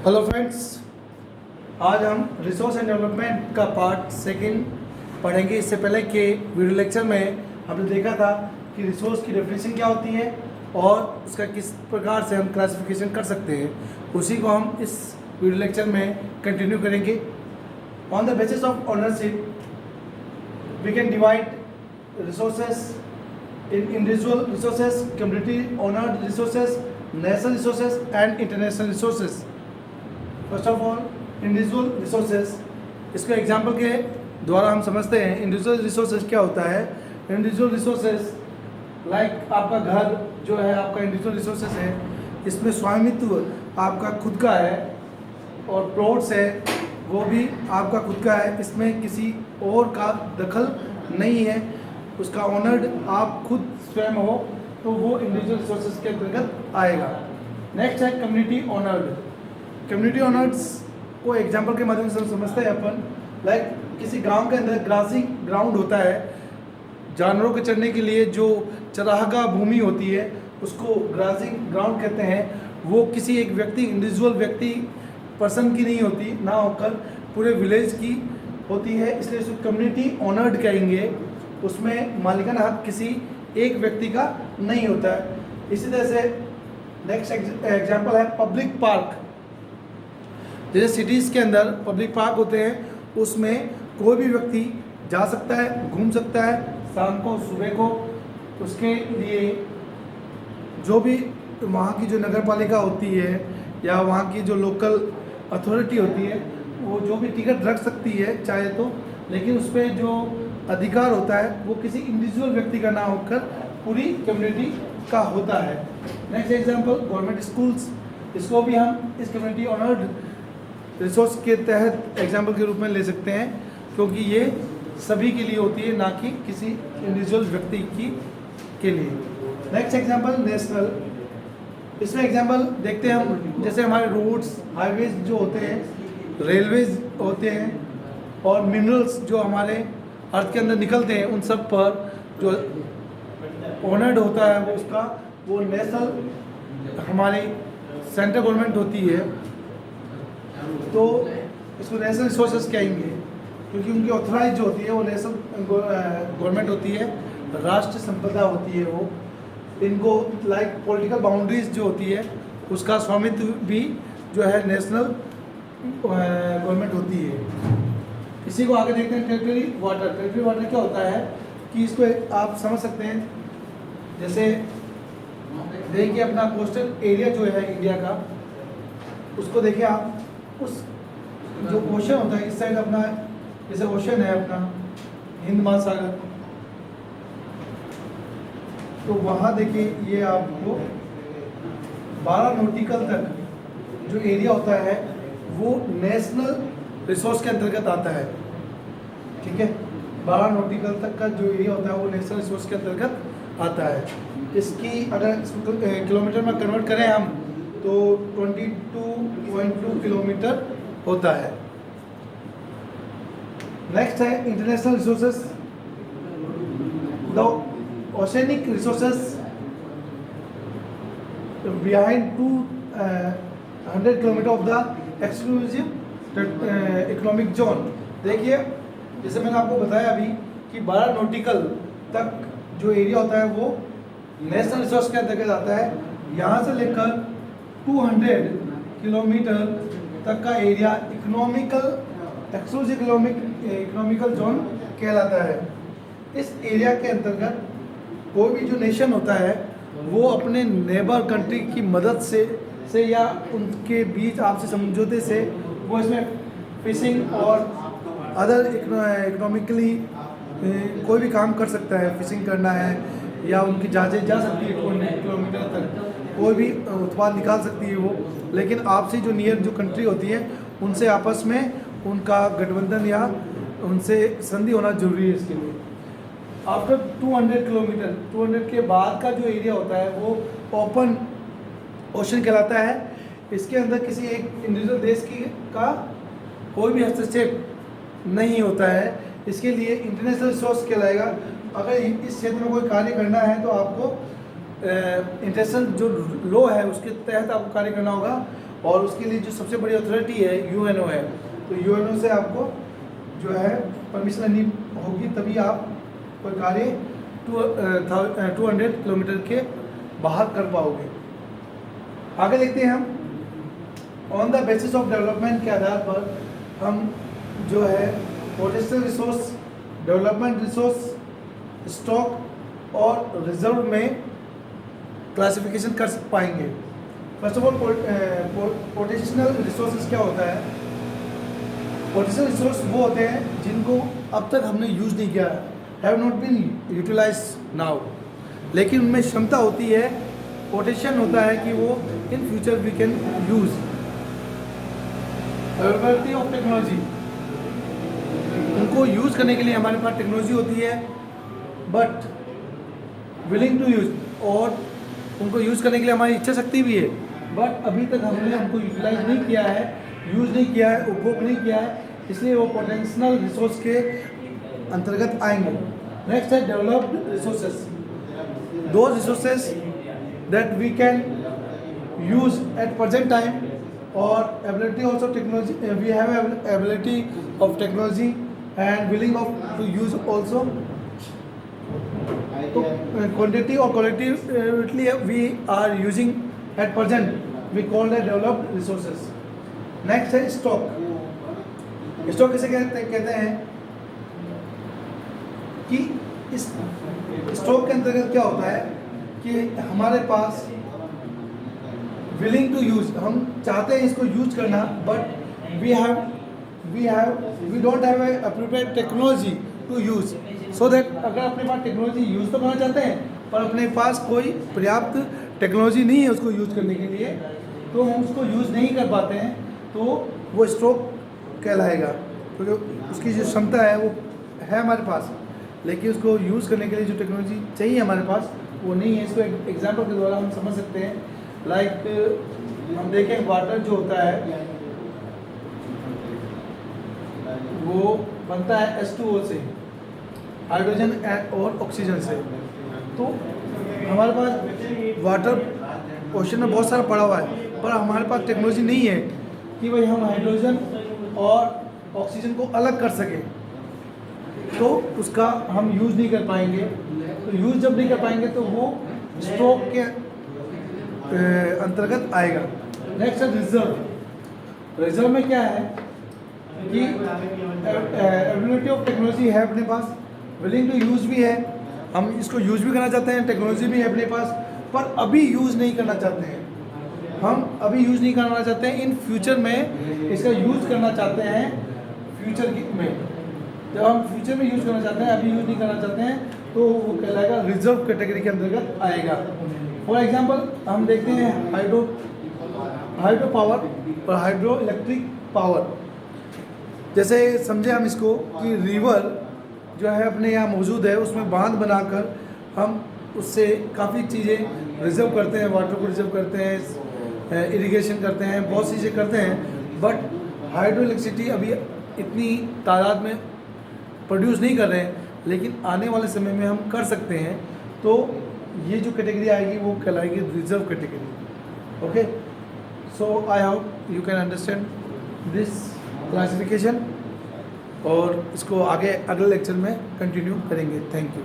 Hello friends, आज हम resource and development का पार्ट सेकंड पढ़ेंगे। इससे पहले के वीडियो लेक्चर में हमने देखा था कि रिसोर्स की डेफिनेशन क्या होती है और उसका किस प्रकार से हम क्लासिफिकेशन कर सकते हैं, उसी को हम इस वीडियो लेक्चर में कंटिन्यू करेंगे। On the basis of ownership we can divide resources in individual resources, community owned resources, national resources and international resources. First of all individual resources, इसको एग्जांपल के द्वारा हम समझते हैं। इंडिविजुअल रिसोर्सेज क्या होता है? इंडिविजुअल रिसोर्सेज लाइक आपका घर जो है आपका इंडिविजुअल रिसोर्सेज है, इसमें स्वामित्व आपका खुद का है और प्लॉट्स है वो भी आपका खुद का है, इसमें किसी और का दखल नहीं है, उसका ओनर्ड आप खुद स्वयं हो, तो वो इंडिविजुअल रिसोर्सेज के अंतर्गत आएगा। नेक्स्ट है कम्युनिटी ओनर्ड। कम्युनिटी ओनर्स को एग्जांपल के माध्यम से हम समझते हैं अपन। लाइक किसी गांव के अंदर ग्रासिंग ग्राउंड होता है, जानवरों के चरने के लिए जो चरागाह भूमि होती है उसको ग्रासिंग ग्राउंड कहते हैं। वो किसी एक व्यक्ति, इंडिविजुअल व्यक्ति पर्सन की नहीं होती, ना होकर पूरे विलेज की होती है, इसलिए उसको कम्युनिटी ओनर्ड कहेंगे। उसमें मालिकाना हक किसी एक व्यक्ति का नहीं होता है। इसी तरह से नेक्स्ट एग्जांपल है पब्लिक पार्क। जैसे सिटीज़ के अंदर पब्लिक पार्क होते हैं, उसमें कोई भी व्यक्ति जा सकता है, घूम सकता है, शाम को सुबह को। उसके लिए जो भी वहाँ की जो नगर पालिका होती है या वहाँ की जो लोकल अथॉरिटी होती है वो जो भी टिकट रख सकती है चाहे तो, लेकिन उस पर जो अधिकार होता है वो किसी इंडिविजुअल व्यक्ति का ना होकर पूरी कम्युनिटी का होता है। नेक्स्ट एग्जांपल गवर्नमेंट स्कूल्स, इसको भी हम इस कम्युनिटी ऑनर्ड रिसोर्स के तहत एग्जांपल के रूप में ले सकते हैं, क्योंकि ये सभी के लिए होती है, ना कि किसी इंडिविजुअल व्यक्ति के लिए। Next example national. इसमें एग्जांपल देखते हैं हम, जैसे हमारे रोड्स, हाईवेज जो होते हैं, रेलवेज होते हैं और मिनरल्स जो हमारे अर्थ के अंदर निकलते हैं, उन सब पर जो ओनर्ड होता है वो उसका वो नेशनल हमारी सेंट्रल गवर्नमेंट होती है, तो इसको नेशनल रिसोर्सेज कहेंगे, क्योंकि उनकी ऑथराइज जो होती है वो नेशनल गवर्नमेंट होती है, राष्ट्र संपदा होती है वो। इनको लाइक पॉलिटिकल बाउंड्रीज जो होती है उसका स्वामित्व भी जो है नेशनल गवर्नमेंट होती है। इसी को आगे देखते हैं टेरिटरी वाटर। टेरिटरी वाटर क्या होता है कि इसको आप समझ सकते हैं, जैसे देखिए अपना कोस्टल एरिया जो है इंडिया का, उसको देखिए आप, उस जो ओशन होता है इस साइड अपना, जैसे ओशन है अपना हिंद महासागर, तो वहाँ देखिए ये आपको 12 नॉटिकल तक जो एरिया होता है वो नेशनल रिसोर्स के अंतर्गत आता है। ठीक है, 12 नॉटिकल तक का जो एरिया होता है वो नेशनल रिसोर्स के अंतर्गत आता है। इसकी अगर किलोमीटर में कन्वर्ट करें हम तो 22.2 किलोमीटर होता है। नेक्स्ट है international resources. The oceanic resources behind 200 kilometre of the exclusive economic zone. देखिए जैसे मैंने आपको बताया अभी कि 12 नॉटिकल तक जो एरिया होता है वो नेशनल रिसोर्स के अंतर्गत आता है। यहाँ से लेकर 200 किलोमीटर तक का area economical exclusive economical zone कहलाता है। इस एरिया के अंतर्गत कोई भी जो नेशन होता है वो अपने नेबर कंट्री की मदद से या उनके बीच आपसी समझौते से वो इसमें फिशिंग और अदर इकोनॉमिकली कोई भी काम कर सकता है। फिशिंग करना है या उनकी जहाज़ें जा सकती है 200 किलोमीटर तक, कोई भी उत्पाद निकाल सकती है वो, लेकिन आपसी जो नियर जो कंट्री होती है उनसे आपस में उनका गठबंधन या उनसे संधि होना जरूरी है इसके लिए। आफ्टर 200 किलोमीटर, 200 के बाद का जो एरिया होता है वो ओपन ओशन कहलाता है। इसके अंदर किसी एक इंडिविजुअल देश का कोई भी हस्तक्षेप नहीं होता है, इसके लिए इंटरनेशनल रिसोर्स कहलाएगा। अगर इस क्षेत्र में कोई कार्य करना है तो आपको इंटरनेशनल जो लॉ है उसके तहत आपको कार्य करना होगा और उसके लिए जो सबसे बड़ी अथॉरिटी है यूएनओ है। तो यूएनओ से आपको जो है परमिशन लेनी होगी, तभी आप कोई कार्य 200 किलोमीटर के बाहर कर पाओगे। आगे देखते हैं हम, on the basis of development के आधार पर हम जो है potential resource, development resource, stock और रिजर्व में क्लासिफिकेशन कर पाएंगे। First of all potential resources क्या होता है? पोटेंशियल रिसोर्स वो होते हैं जिनको अब तक हमने यूज़ नहीं किया, have not been utilize now, लेकिन उनमें क्षमता होती है, पोटेंशियल होता है कि वो in future we can use. Availability of technology, उनको यूज़ करने के लिए हमारे पास टेक्नोलॉजी होती है, बट विलिंग टू यूज़, और उनको यूज़ करने के लिए हमारी इच्छा शक्ति भी है, बट अभी तक हमने उनको यूटिलाइज नहीं किया है, यूज़ नहीं किया है, उपभोग नहीं किया है, इसलिए वो पोटेंशियल रिसोर्स के अंतर्गत आएंगे। नेक्स्ट है developed resources, those resources that we can use at present time, और ability also technology, we have ability of technology and willing of to use also. तो क्वांटिटी और quality we are using at present, we called है developed resources. Next है stock. Stock किसे कहते हैं कि इस स्टॉक के अंतर्गत क्या होता है कि हमारे पास विलिंग टू यूज, हम चाहते हैं इसको यूज करना, but we don't have a appropriate technology to use, so that अगर अपने पास टेक्नोलॉजी यूज तो करना चाहते हैं पर अपने पास कोई पर्याप्त टेक्नोलॉजी नहीं है उसको यूज करने के लिए, तो हम उसको यूज नहीं कर पाते हैं, तो वो स्टॉक कहलाएगा। क्योंकि तो उसकी जो क्षमता है वो है हमारे पास, लेकिन उसको यूज़ करने के लिए जो टेक्नोलॉजी चाहिए हमारे पास वो नहीं है। इसको एक एग्जांपल के द्वारा हम समझ सकते हैं। लाइक हम देखें वाटर जो होता है वो बनता है H2O से, हाइड्रोजन और ऑक्सीजन से। तो हमारे पास वाटर ओशन में बहुत सारा पड़ा हुआ है, पर हमारे पास टेक्नोलॉजी नहीं है कि भाई हम हाइड्रोजन और ऑक्सीजन को अलग कर सकें, तो उसका हम यूज़ नहीं कर पाएंगे। तो यूज़ जब नहीं कर पाएंगे तो वो स्टॉक के अंतर्गत आएगा। नेक्स्ट है रिजर्व। रिजर्व में क्या है कि एबिलिटी ऑफ टेक्नोलॉजी है अपने पास, विलिंग टू यूज़ भी है, हम इसको यूज़ भी करना चाहते हैं, टेक्नोलॉजी भी है अपने पास, पर अभी यूज़ नहीं करना चाहते हैं। हम अभी यूज़ नहीं करना चाहते हैं, इन फ्यूचर में इसका यूज़ करना चाहते हैं। फ्यूचर में जब हम फ्यूचर में यूज़ करना चाहते हैं, अभी यूज़ नहीं करना चाहते हैं, तो वो कहलाएगा रिजर्व कैटेगरी के अंतर्गत आएगा। फॉर एग्जांपल हम देखते हैं हाइड्रो पावर और हाइड्रो इलेक्ट्रिक पावर। जैसे समझे हम इसको कि रिवर जो है अपने यहाँ मौजूद है, उसमें बांध बनाकर हम उससे काफ़ी चीज़ें रिजर्व करते हैं, वाटर को रिजर्व करते हैं, इरिगेशन करते हैं, बहुत सी चीज़ें करते हैं। बट हाइड्रो इलेक्ट्रिसिटी अभी इतनी तादाद में प्रोड्यूस नहीं कर रहे हैं, लेकिन आने वाले समय में हम कर सकते हैं। तो ये जो कैटेगरी आएगी वो कहलाएगी reserve category. Okay, so I hope you can understand this classification, और इसको आगे अगले लेक्चर में कंटिन्यू करेंगे। Thank you.